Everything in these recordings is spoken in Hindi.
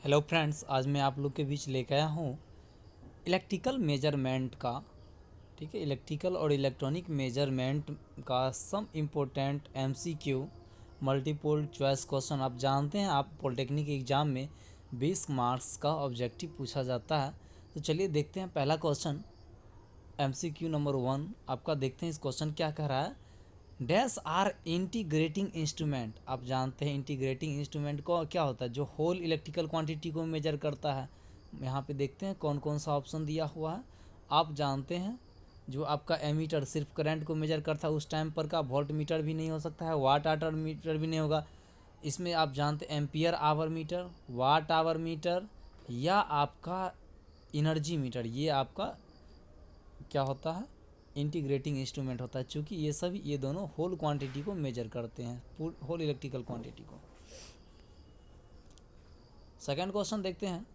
हेलो फ्रेंड्स, आज मैं आप लोग के बीच लेकर आया हूँ इलेक्ट्रिकल मेजरमेंट का। ठीक है, इलेक्ट्रिकल और इलेक्ट्रॉनिक मेजरमेंट का some important MCQ multiple choice question. आप जानते हैं, आप पॉलिटेक्निक एग्ज़ाम में 20 मार्क्स का ऑब्जेक्टिव पूछा जाता है। तो चलिए देखते हैं पहला क्वेश्चन, एमसीक्यू नंबर 1 आपका। देखते हैं इस क्वेश्चन क्या कह रहा है। Dash are integrating instrument. आप जानते हैं इंटीग्रेटिंग इंस्ट्रूमेंट को क्या होता है, जो होल इलेक्ट्रिकल क्वांटिटी को मेजर करता है। यहाँ पे देखते हैं कौन कौन सा ऑप्शन दिया हुआ है। आप जानते हैं जो आपका एमीटर सिर्फ करंट को मेजर करता है, उस टाइम पर का वोल्ट मीटर भी नहीं हो सकता है, वाट आवर मीटर भी नहीं होगा। इसमें आप जानते हैं ampere hour meter, watt hour meter या आपका इनर्जी मीटर, ये आपका क्या होता है, इंटीग्रेटिंग इंस्ट्रूमेंट होता है। चूँकि ये सभी ये दोनों होल क्वांटिटी को मेजर करते हैं, होल इलेक्ट्रिकल क्वांटिटी को। सेकंड क्वेश्चन देखते हैं।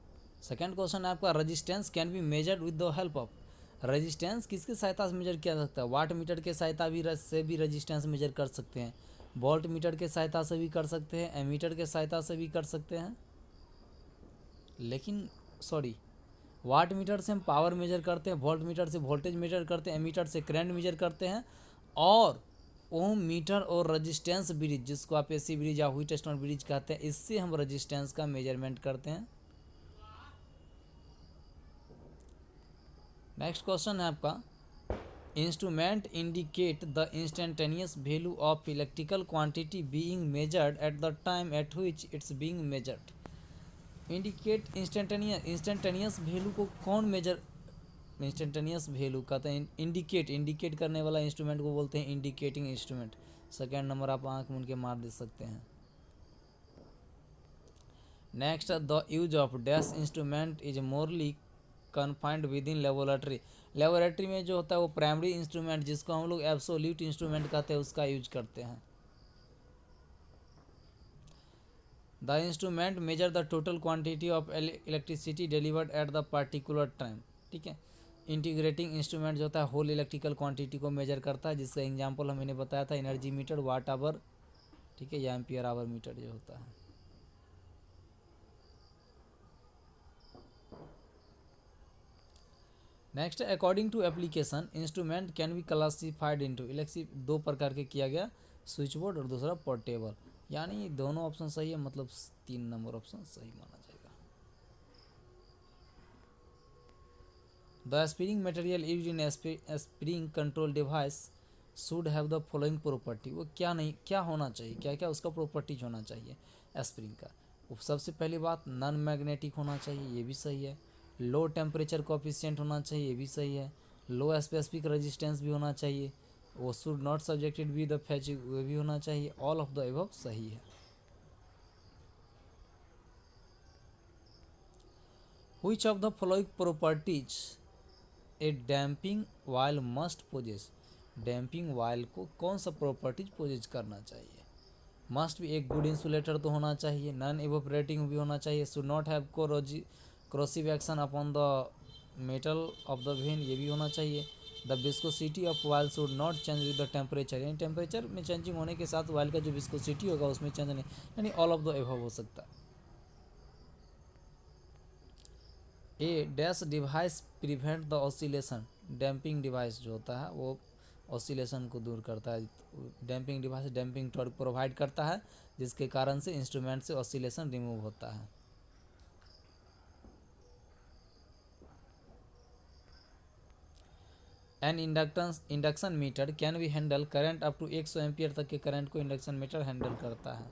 सेकंड क्वेश्चन है आपका, resistance can be measured with the help of. Resistance किसकी सहायता से मेजर किया जा सकता है? वाट मीटर के सहायता से भी रेजिस्टेंस मेजर कर सकते हैं, वोल्ट मीटर के सहायता से भी कर सकते हैं, एमीटर के सहायता से भी कर सकते हैं। लेकिन सॉरी, वाट मीटर से हम पावर मेजर करते हैं, वोल्ट मीटर से वोल्टेज मेजर करते हैं, एमीटर से करंट मेजर करते हैं, और ओम मीटर और रेजिस्टेंस ब्रिज, जिसको आप एसी ब्रिज या व्हीटस्टोन ब्रिज कहते हैं, इससे हम रेजिस्टेंस का मेजरमेंट करते हैं। नेक्स्ट क्वेश्चन है आपका, instrument indicate the instantaneous value of electrical quantity being measured at the time at which it's being measured. Indicate instantaneous value को कौन मेजर, इंस्टेंटेनियस वैल्यू कहते हैं इंडिकेट करने वाला इंस्ट्रूमेंट को बोलते हैं इंडिकेटिंग इंस्ट्रूमेंट। सेकेंड नंबर आप आंख मूंद के मार दे सकते हैं। Next, the use of dash instrument is mostly confined within laboratory. Laboratory में जो होता है वो प्राइमरी इंस्ट्रूमेंट, जिसको हम लोग एब्सोल्यूट इंस्ट्रूमेंट कहते हैं, उसका यूज करते हैं। The instrument measure the total quantity of electricity delivered at the particular time. ठीक है, इंटीग्रेटिंग इंस्ट्रूमेंट जो होता है होल इलेक्ट्रिकल क्वांटिटी को मेजर करता है, जिसका एग्जांपल मैंने बताया था एनर्जी मीटर, वाट आवर, ठीक है, या एम्पियर आवर मीटर जो होता है। Next, according to application instrument can be classified into. Electric दो प्रकार के किया गया, स्विच बोर्ड और दूसरा पोर्टेबल। यानी दोनों ऑप्शन सही है, मतलब 3 नंबर ऑप्शन सही माना जाएगा। The spring material use in spring control device should have the following property. वो क्या होना चाहिए, क्या क्या उसका प्रॉपर्टीज होना चाहिए स्प्रिंग का। सबसे पहली बात, नॉन मैग्नेटिक होना चाहिए, ये भी सही है। लो टेम्परेचर कोफिशिएंट होना चाहिए, ये भी सही है। लो स्पेसिफिक रेजिस्टेंस भी होना चाहिए। वो should not subjected be the fatigue, वो भी होना चाहिए। ऑल ऑफ द एबव सही है। Which of the following properties a damping oil must possess. Damping oil को कौन सा प्रॉपर्टीज पोजेस करना चाहिए? मस्ट भी एक गुड इंसुलेटर तो होना चाहिए, नॉन इवोपरेटिंग भी होना चाहिए, should not have corrosive action upon the metal of the vane, ये भी होना चाहिए। The viscosity of oil should not change with the temperature, यानी टेम्परेचर में चेंजिंग होने के साथ वायल का जो विस्कोसिटी होगा उसमें चेंज नहीं, यानी ऑल ऑफ द एबव हो सकता है। A dash device prevent the oscillation. Damping device जो होता है वो ऑसिलेशन को दूर करता है। Damping device damping torque provide करता है, जिसके कारण से इंस्ट्रूमेंट से ऑसिलेशन रिमूव होता है। An induction meter can be handle current up to 100 ampere तक के करंट को इंडक्शन मीटर हैंडल करता है।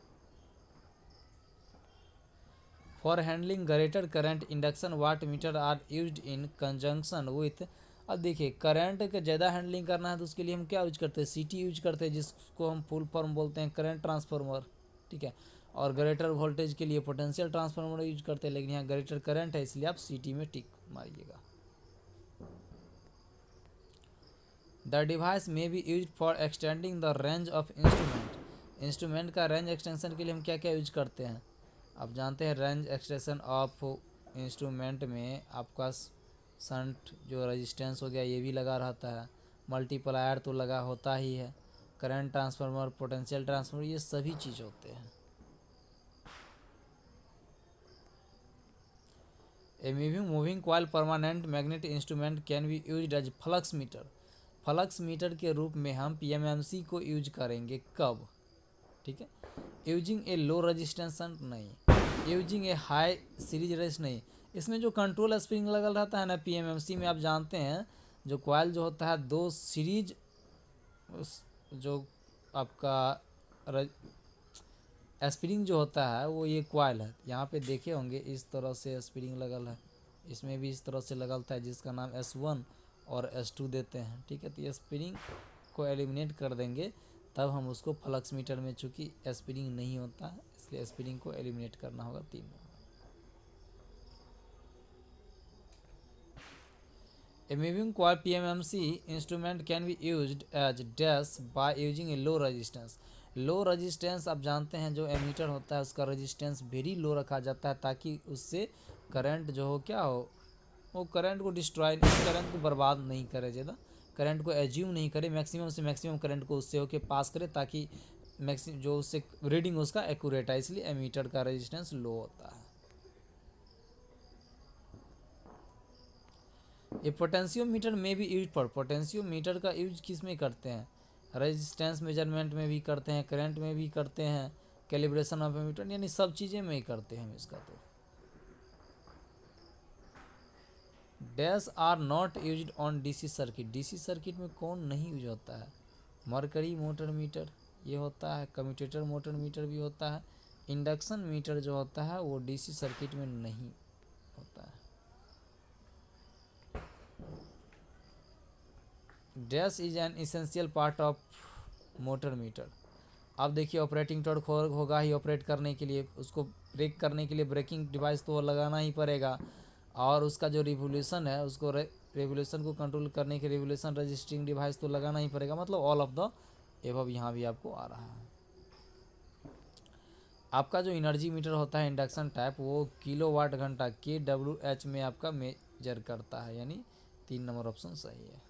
For handling greater current induction watt meter are used in conjunction with. अब देखिए, करंट का ज़्यादा हैंडलिंग करना है तो उसके लिए हम क्या यूज करते हैं, सीटी यूज करते हैं, जिसको हम फुल फॉर्म बोलते हैं करंट ट्रांसफार्मर। ठीक है, और ग्रेटर वोल्टेज के लिए पोटेंशियल ट्रांसफार्मर यूज करते हैं, लेकिन यहाँ ग्रेटर करंट है इसलिए आप सीटी में टिक मारिएगा। The device may be use for extending the range of instrument. Instrument का रेंज एक्सटेंशन के लिए हम क्या क्या यूज करते हैं? आप जानते हैं रेंज एक्सटेंशन ऑफ इंस्ट्रूमेंट में आपका शंट जो रेजिस्टेंस हो गया ये भी लगा रहता है, मल्टीप्लायर तो लगा होता ही है, करंट ट्रांसफार्मर, पोटेंशियल ट्रांसफार्मर, ये सभी चीज़ होते हैं। A moving coil permanent magnet instrument can be used as flux meter. Flux meter के रूप में हम पीएमएमसी को यूज करेंगे कब, ठीक है, यूजिंग ए लो रजिस्टेंस नहीं, using a high series race नहीं। इसमें जो कंट्रोल स्प्रिंग लगल रहता है ना पीएमएमसी में, आप जानते हैं जो कॉइल जो होता है दो सीरीज, जो आपका स्प्रिंग जो होता है वो ये कॉइल है, यहाँ पे देखे होंगे इस तरह से स्प्रिंग लगल है, इसमें भी इस तरह से लगल था जिसका नाम S1 और S2 देते हैं, ठीक है। तो ये स्प्रिंग को एलिमिनेट कर देंगे तब हम उसको फ्लक्स मीटर में, चूँकि स्प्रिंग नहीं होता है इसलिए स्प्रिंग को एलिमिनेट करना होगा 3 में। A moving coil PMMC instrument can be used as dash by using a low resistance। Low resistance आप जानते हैं जो एमीटर होता है उसका रजिस्टेंस वेरी लो रखा जाता है ताकि उससे करंट जो हो क्या हो, वो करंट को डिस्ट्रॉय, करंट को बर्बाद नहीं करे, ज़्यादा करंट को एज्यूम नहीं करे, मैक्सिमम से मैक्सिमम करंट को उससे होके पास करे ताकि मैक्सिमम जो उससे रीडिंग उसका एक्यूरेट है, इसलिए एमीटर का रजिस्टेंस लो होता है। ये पोटेंशियोमीटर में भी यूज पर, पोटेंशियोमीटर का यूज किस में करते हैं, रेजिस्टेंस मेजरमेंट में भी करते हैं, करंट में भी करते हैं, कैलिब्रेशन ऑफ एमीटर, यानी सब चीज़ें में ही करते हैं हम इसका। तो dash are not used on DC circuit. DC circuit में कौन नहीं यूज होता है, मरकरी मोटर मीटर ये होता है, कम्यूटेटर मोटर मीटर भी होता है, इंडक्शन मीटर जो होता है वो डीसी सर्किट में नहीं होता है। Dash is an essential part of motor meter. अब देखिए ऑपरेटिंग टॉर्क होगा ही ऑपरेट करने के लिए, उसको ब्रेक करने के लिए ब्रेकिंग डिवाइस तो लगाना ही पड़ेगा, और उसका जो रिवोल्यूशन है उसको रेवोल्यूशन को कंट्रोल करने के रिवोल्यूशन रजिस्टरिंग डिवाइस तो लगाना ही पड़ेगा, मतलब ऑल ऑफ द एबव यहाँ भी आपको आ रहा है। आपका जो एनर्जी मीटर होता है इंडक्शन टाइप वो किलोवाट घंटा kWh में आपका मेजर करता है, यानी 3 नंबर ऑप्शन सही है।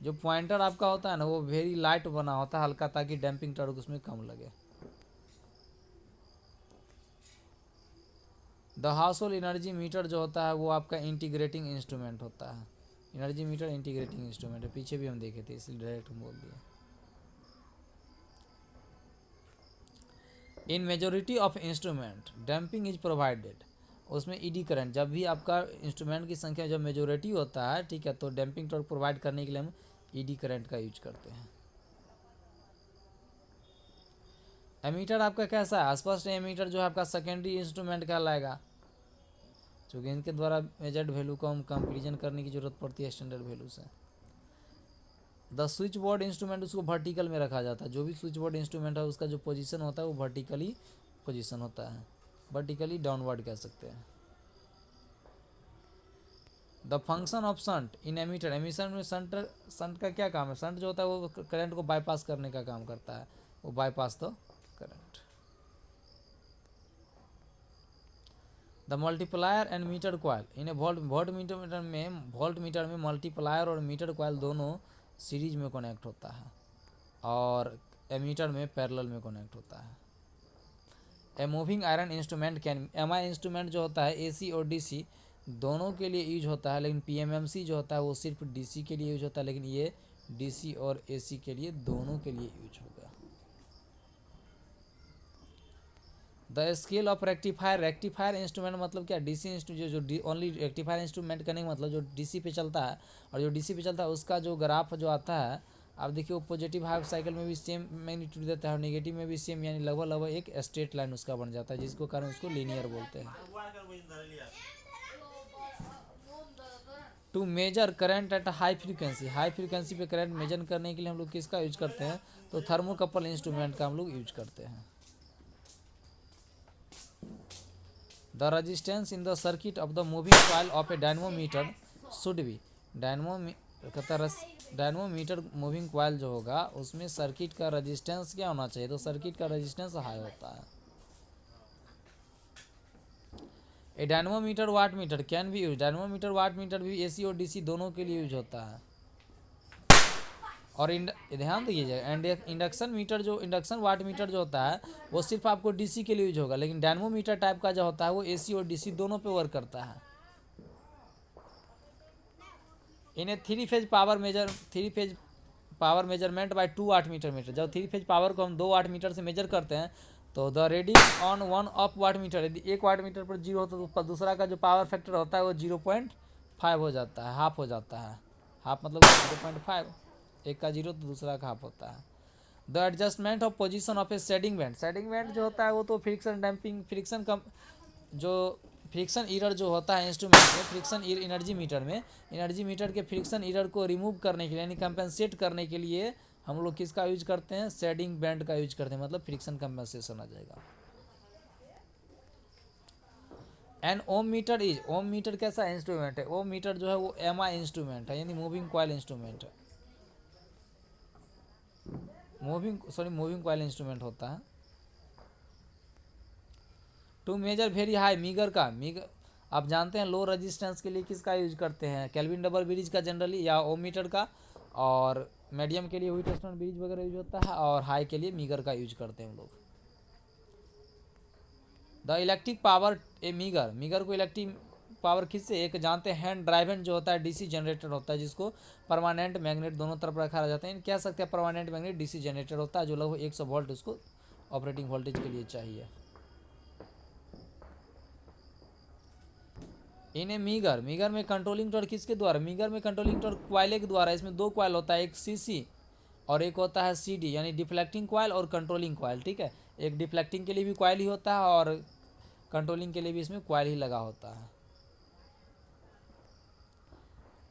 जो पॉइंटर आपका होता है ना वो वेरी लाइट बना होता है, हल्का, ताकि डैम्पिंग टॉर्क उसमें कम लगे। The house hold energy meter जो होता है वो आपका इंटीग्रेटिंग इंस्ट्रूमेंट होता है। एनर्जी मीटर इंटीग्रेटिंग इंस्ट्रूमेंट है, पीछे भी हम देखे थे इसलिए डायरेक्ट हम बोल दिए। In majority of instrument damping is provided. उसमें ईडी करंट, जब भी आपका इंस्ट्रूमेंट की संख्या जब मेजोरिटी होता है, ठीक है, तो डैम्पिंग टॉर्क प्रोवाइड करने के लिए हम ईडी करंट का यूज करते हैं। एमीटर आपका कैसा है, स्पष्ट एमीटर जो है आपका सेकेंडरी इंस्ट्रूमेंट कहलाएगा, क्योंकि इनके द्वारा मेजर्ड वैल्यू को हम कंपेरिजन करने की जरूरत पड़ती है स्टैंडर्ड वैल्यू से। द स्विच बोर्ड इंस्ट्रूमेंट उसको वर्टिकल में रखा जाता है, जो भी स्विच बोर्ड इंस्ट्रूमेंट है उसका जो पोजीशन होता है वो वर्टिकली पोजीशन होता है, वर्टिकली डाउनवर्ड कह सकते हैं। The function of shunt in ammeter, एमिशन में शंट का क्या काम है, शंट जो होता है वो करंट को बाईपास करने का काम करता है, वो bypass the current. The multiplier and meter coil in a volt meter में मल्टीप्लायर और मीटर कॉइल दोनों सीरीज में कनेक्ट होता है और एमीटर में पैरेलल में कनेक्ट होता है। A moving iron instrument can, MI instrument जो होता है एसी और डीसी दोनों के लिए यूज होता है, लेकिन पीएमएमसी जो होता है वो सिर्फ डीसी के लिए यूज होता है, लेकिन ये डीसी और एसी के लिए दोनों के लिए यूज होगा। The scale of rectifier, rectifier instrument मतलब क्या, डीसी इंस्ट्रूमेंट जो ओनली रेक्टिफायर इंस्ट्रूमेंट करने का मतलब जो डीसी पे चलता है, और जो डीसी पे चलता है उसका जो ग्राफ जो आता है, आप देखिए वो पॉजिटिव हाफ साइकिल में भी सेम मैग्नीट्यूड देता है और नेगेटिव में भी सेम, यानी लगभग लगभग एक स्ट्रेट लाइन उसका बन जाता है, जिसको कारण उसको लीनियर बोलते हैं। To measure current at high frequency, high frequency पे करंट मेजर करने के लिए हम लोग किसका यूज करते हैं, तो थर्मोकपल इंस्ट्रूमेंट का हम लोग यूज करते हैं। The resistance in the circuit of the moving coil of A dynamometer should be, dynamometer moving coil जो होगा उसमें सर्किट का रेजिस्टेंस क्या होना चाहिए, तो सर्किट का रेजिस्टेंस हाई होता है। A dynamometer watt meter can be use, dynamometer watt meter भी एसी और डीसी दोनों के लिए यूज होता है, और ध्यान दीजिएगा, इंडक्शन मीटर जो इंडक्शन वाट मीटर जो होता है वो सिर्फ आपको डीसी के लिए यूज होगा, लेकिन डायनमोमीटर टाइप का जो होता है वो एसी और डीसी दोनों पे वर्क करता है। इन्हें three phase power measurement by 2 watt meter जब थ्री फेज पावर को हम 2 वाट मीटर से मेजर करते हैं तो the reading on 1 of watt meter, यदि 1 वाट मीटर पर 0 होता है तो दूसरा का जो पावर फैक्टर होता है वो 0.5 हो जाता है, हाफ हो जाता है। हाफ मतलब 0.5, एक का 0 तो दूसरा का हाफ होता है। The adjustment of position of a shading band जो होता है वो तो फ्रिक्शन डैम्पिंग फ्रिक्शन कम जो फ्रिक्शन ईरर जो होता है इंस्ट्रूमेंट में, फ्रिक्शन एनर्जी मीटर के फ्रिक्शन ईरर को रिमूव करने के लिए यानी कंपेंसेट करने के लिए हम लोग किसका यूज करते हैं, शेडिंग बैंड का यूज करते हैं, मतलब फ्रिक्शन कंपेंसेशन आ जाएगा। एन ओम मीटर कैसा इंस्ट्रूमेंट है, ओम मीटर जो है वो एमआई इंस्ट्रूमेंट है, यानी मूविंग कॉइल इंस्ट्रूमेंट है, मूविंग कॉइल इंस्ट्रूमेंट होता है। To measure very high megger आप जानते हैं लो रेजिस्टेंस के लिए किसका यूज करते हैं, केल्विन डबल ब्रिज का जनरली या ओम मीटर का, और मीडियम के लिए व्हीटस्टोन ब्रिज वगैरह यूज होता है, और हाई के लिए मीगर का यूज करते हैं हम लोग। The electric power A meagre को इलेक्ट्रिक पावर किससे, एक जानते हैं हैंड ड्राइवन जो होता है डीसी जनरेटर होता है जिसको परमानेंट मैग्नेट दोनों तरफ रखा जाता है, कह सकते हैं परमानेंट मैग्नेट डीसी जनरेटर होता है जो लगभग 100 वोल्ट उसको ऑपरेटिंग वोल्टेज के लिए चाहिए। इन ए मीगर में कंट्रोलिंग टॉर्क किसके द्वारा, मीगर में कंट्रोलिंग टॉर्क क्वाइल के द्वारा, इसमें 2 क्वाइल होता है, एक सीसी और एक होता है सीडी यानी डिफ्लेक्टिंग क्वाइल और कंट्रोलिंग क्वाइल, ठीक है। एक डिफ्लेक्टिंग के लिए भी क्वाइल ही होता है और कंट्रोलिंग के लिए भी इसमें क्वाइल ही लगा होता है।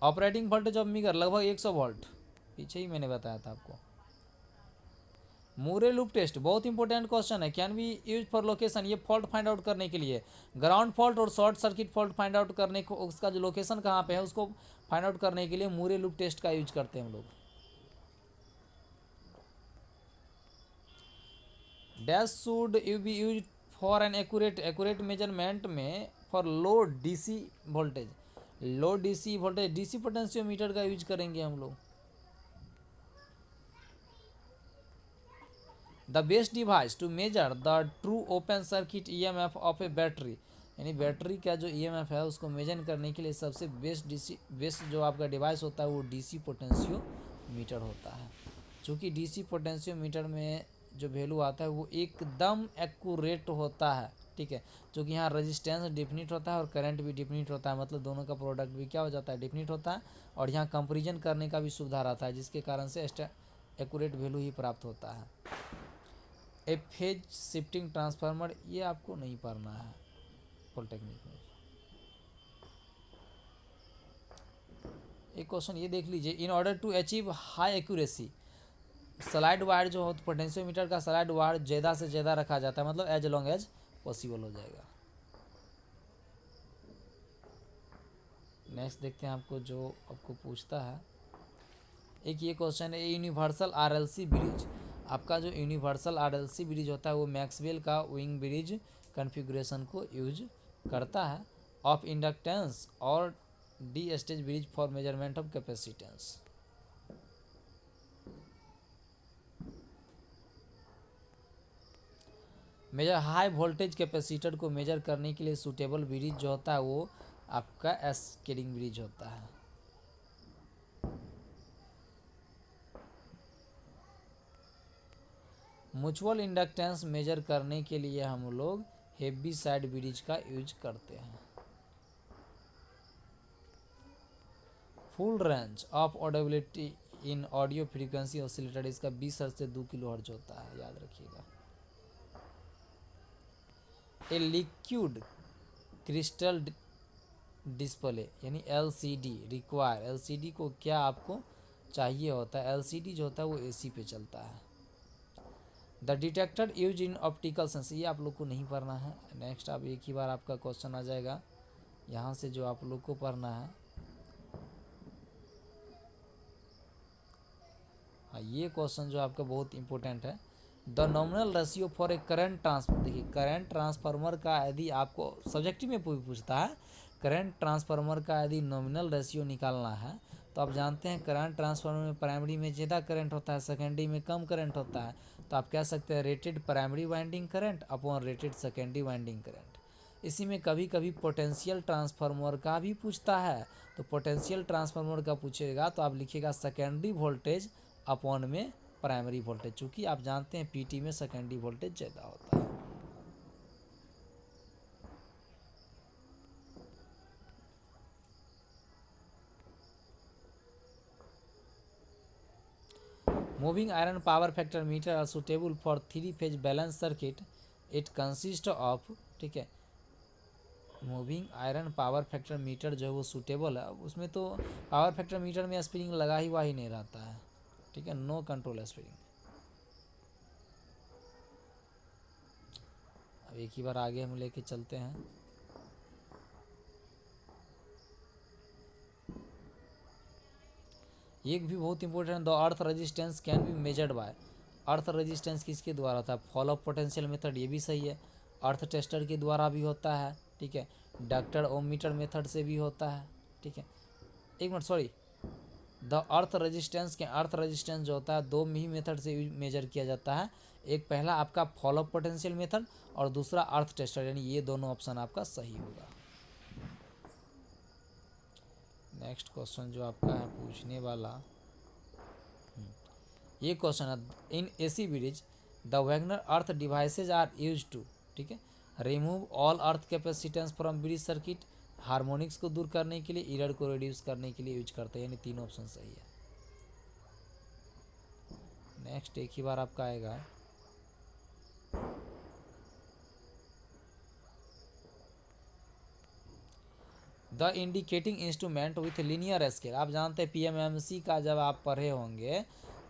ऑपरेटिंग वोल्टेज ऑफ मीगर लगभग 100 वोल्ट, पीछे ही मैंने बताया था आपको। मूरे लूप टेस्ट बहुत इंपॉर्टेंट क्वेश्चन है, can be use for location, ये फॉल्ट फाइंड आउट करने के लिए, ग्राउंड फॉल्ट और short circuit fault find out करने को, उसका जो लोकेशन कहाँ पे है उसको फाइंड आउट करने के लिए मूरे लूप टेस्ट का यूज करते हैं हम लोग। Dash should you be use for an accurate measurement में for low DC voltage, DC potentiometer का यूज करेंगे हम लोग। The best device to measure the true open circuit EMF of a battery, यानी बैटरी का जो ईएमएफ है उसको मेजर करने के लिए सबसे बेस्ट जो आपका डिवाइस होता है वो डीसी पोटेंशियोमीटर होता है। चूँकि डीसी पोटेंशियोमीटर में जो वैल्यू आता है वो एकदम एक्यूरेट होता है, ठीक है, क्योंकि यहाँ रेजिस्टेंस डिफिनिट होता है और करंट भी डिफिनिट होता है, मतलब दोनों का प्रोडक्ट भी क्या हो जाता है, डिफिनिट होता है, और यहाँ कंपेरिजन करने का भी सुविधा रहता है जिसके कारण से एक्यूरेट वैल्यू ही प्राप्त होता है। ए फेज शिफ्टिंग ट्रांसफार्मर, ये आपको नहीं पढ़ना है पॉलिटेक्निक में। एक क्वेश्चन ये देख लीजिए, in order to achieve high accuracy slide wire जो हो तो पोटेंशियोमीटर का स्लाइड वायर ज़्यादा से ज़्यादा रखा जाता है, मतलब एज लॉन्ग एज पॉसिबल हो जाएगा। नेक्स्ट देखते हैं आपको जो आपको पूछता है, एक ये क्वेश्चन है, यूनिवर्सल आरएलसी ब्रिज, आपका जो यूनिवर्सल आरएलसी ब्रिज होता है वो मैक्सवेल का विंग ब्रिज कॉन्फ़िगरेशन को यूज करता है ऑफ इंडक्टेंस और De Sauty bridge for measurement of capacitance. Measure high voltage capacitor को मेजर करने के लिए सूटेबल ब्रिज जो होता है वो आपका कैस्केडिंग ब्रिज होता है। म्यूचुअल इंडक्टेंस मेजर करने के लिए हम लोग हेवी साइड ब्रिज का यूज करते हैं। Full range of audibility in audio frequency oscillator, इसका 20 हर्ट्ज से 2 किलोहर्ट्ज होता है, याद रखिएगा। ए लिक्विड क्रिस्टल डिस्प्ले यानी एलसीडी रिक्वायर, एलसीडी को क्या आपको चाहिए होता है, एलसीडी जो होता है वो एसी पे चलता है। The detector use in optical sense, ये आप लोग को नहीं पढ़ना है। नेक्स्ट आप एक ही बार आपका क्वेश्चन आ जाएगा यहाँ से जो आप लोग को पढ़ना है, हाँ ये क्वेश्चन जो आपका बहुत इंपॉर्टेंट है। The nominal ratio for a current transfer, देखिए करंट ट्रांसफार्मर का यदि आपको सब्जेक्टिव में पूछता है, करंट ट्रांसफार्मर का यदि नॉमिनल रेशियो निकालना है तो आप जानते हैं करंट ट्रांसफार्मर में प्राइमरी में ज़्यादा करंट होता है, सेकेंडरी में कम करंट होता है। तो आप कह सकते हैं rated primary winding current upon rated secondary winding current. इसी में कभी कभी पोटेंशियल ट्रांसफार्मर का भी पूछता है, तो पोटेंशियल ट्रांसफार्मर का पूछेगा तो आप लिखिएगा सेकेंडरी वोल्टेज अपॉन में प्राइमरी वोल्टेज, चूँकि आप जानते हैं पीटी में सेकेंडरी वोल्टेज ज़्यादा होता है। Moving iron power factor meter are suitable for 3 phase balance circuit. It consist of, ठीक है, moving iron power factor meter जो है वो सूटेबल है। उसमें तो पावर फैक्टर मीटर में स्प्रिंग लगा ही हुआ ही नहीं रहता है, ठीक है, नो कंट्रोल स्प्रिंग। अब एक ही बार आगे हम लेके चलते हैं। एक भी बहुत important, the earth resistance can be measured by. Earth resistance किसके द्वारा होता है? फॉलो पोटेंशियल मेथड, ये भी सही है। अर्थ टेस्टर के द्वारा भी होता है, ठीक है। डक्टर ओमीटर मेथड से भी होता है, ठीक है। एक minute, sorry, the earth resistance के अर्थ रेजिस्टेंस जो होता है दो ही मेथड से मेजर किया जाता है। एक पहला आपका फॉलो पोटेंशियल मेथड और दूसरा अर्थ टेस्टर, यानी ये दोनों ऑप्शन आपका सही होगा। नेक्स्ट क्वेश्चन जो आपका है पूछने वाला, ये क्वेश्चन है, in AC bridge the Wagner earth devices are use to, ठीक है, remove all earth capacitance from bridge circuit, harmonics को दूर करने के लिए, एरर को रिड्यूस करने के लिए यूज करते हैं, यानी तीनों ऑप्शन सही है। नेक्स्ट एक ही बार आपका आएगा, the indicating instrument with linear scale. आप जानते हैं पीएमएमसी का जब आप पढ़े होंगे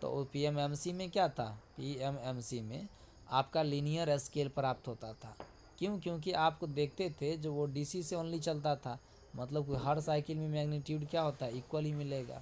तो पीएमएमसी में क्या था? पीएमएमसी में आपका लीनियर स्केल प्राप्त होता था। क्यों? क्योंकि आपको देखते थे जो वो डीसी से ओनली चलता था, मतलब कि हर साइकिल में मैग्नीट्यूड क्या होता है? इक्वल ही मिलेगा।